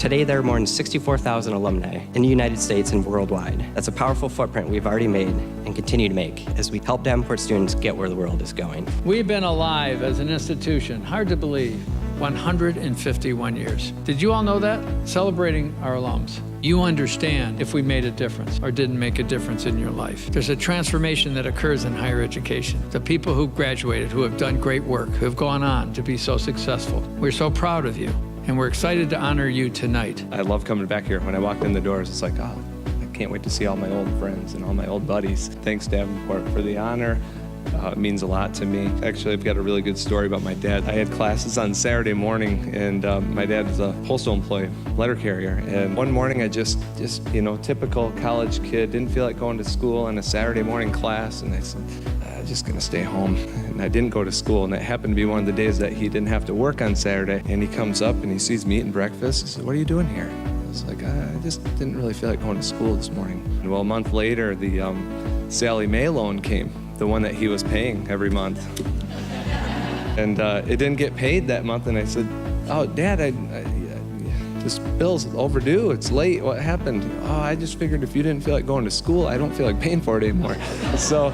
Today, there are more than 64,000 alumni in the United States and worldwide. That's a powerful footprint we've already made and continue to make as we help Davenport students get where the world is going. We've been alive as an institution, hard to believe, 151 years. Did you all know that? Celebrating our alums. You understand if we made a difference or didn't make a difference in your life. There's a transformation that occurs in higher education. The people who graduated, who have done great work, who have gone on to be so successful. We're so proud of you, and we're excited to honor you tonight. I love coming back here. When I walked in the doors, it's like, oh, I can't wait to see all my old friends and all my old buddies. Thanks, Davenport, for the honor. It means a lot to me. Actually, I've got a really good story about my dad. I had classes on Saturday morning, and my dad is a postal employee, letter carrier. And one morning, I just typical college kid, didn't feel like going to school on a Saturday morning class, and I said, I'm just gonna stay home. And I didn't go to school, and it happened to be one of the days that he didn't have to work on Saturday. And he comes up and he sees me eating breakfast. He said, "What are you doing here?" I was like, I just didn't really feel like going to school this morning. And well, a month later, the Sallie Mae loan came. The one that he was paying every month. And it didn't get paid that month, and I said, "Oh, Dad, this bill's overdue, it's late, what happened?" "Oh, I just figured if you didn't feel like going to school, I don't feel like paying for it anymore." So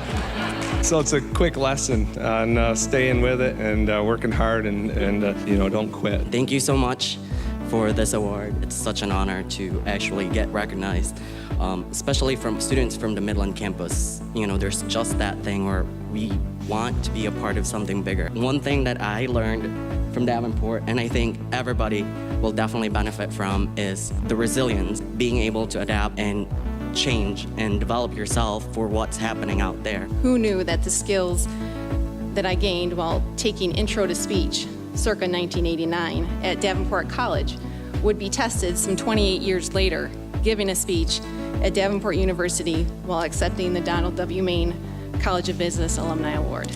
it's a quick lesson on staying with it and working hard and don't quit. Thank you so much for this award. It's such an honor to actually get recognized, especially from students from the Midland campus. There's just that thing where we want to be a part of something bigger. One thing that I learned from Davenport, and I think everybody will definitely benefit from, is the resilience, being able to adapt and change and develop yourself for what's happening out there. Who knew that the skills that I gained while taking Intro to Speech circa 1989 at Davenport College would be tested some 28 years later, giving a speech at Davenport University while accepting the Donald W. Main College of Business Alumni Award.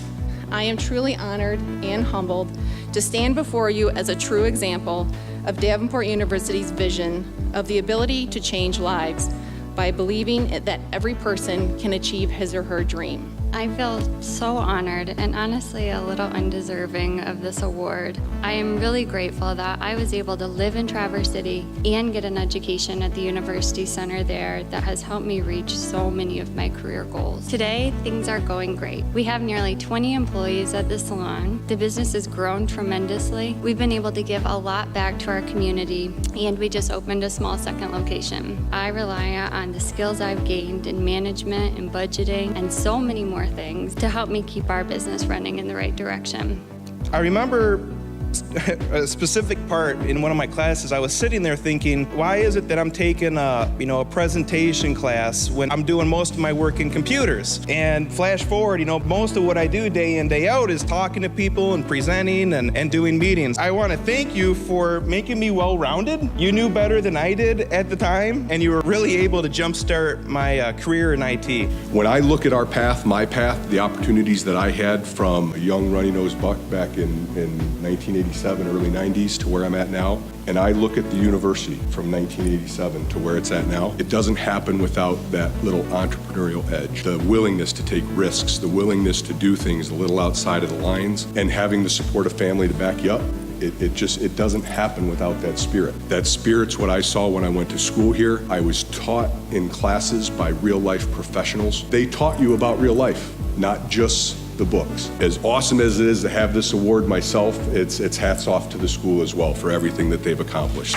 I am truly honored and humbled to stand before you as a true example of Davenport University's vision of the ability to change lives by believing that every person can achieve his or her dream. I feel so honored and honestly a little undeserving of this award. I am really grateful that I was able to live in Traverse City and get an education at the University Center there that has helped me reach so many of my career goals. Today, things are going great. We have nearly 20 employees at the salon. The business has grown tremendously. We've been able to give a lot back to our community, and we just opened a small second location. I rely on the skills I've gained in management and budgeting and so many more things to help me keep our business running in the right direction. I remember a specific part in one of my classes. I was sitting there thinking, why is it that I'm taking a presentation class when I'm doing most of my work in computers? And flash forward, most of what I do day in, day out is talking to people and presenting and doing meetings. I want to thank you for making me well-rounded. You knew better than I did at the time, and you were really able to jumpstart my career in IT. When I look at our path, my path, the opportunities that I had from a young runny-nosed buck back in 1987, early 90s to where I'm at now, and I look at the university from 1987 to where it's at now, it doesn't happen without that little entrepreneurial edge, the willingness to take risks, the willingness to do things a little outside of the lines, and having the support of family to back you up. It doesn't happen without that spirit. That spirit's what I saw when I went to school here. I was taught in classes by real-life professionals. They taught you about real life, not just the books. As awesome as it is to have this award myself, it's hats off to the school as well for everything that they've accomplished.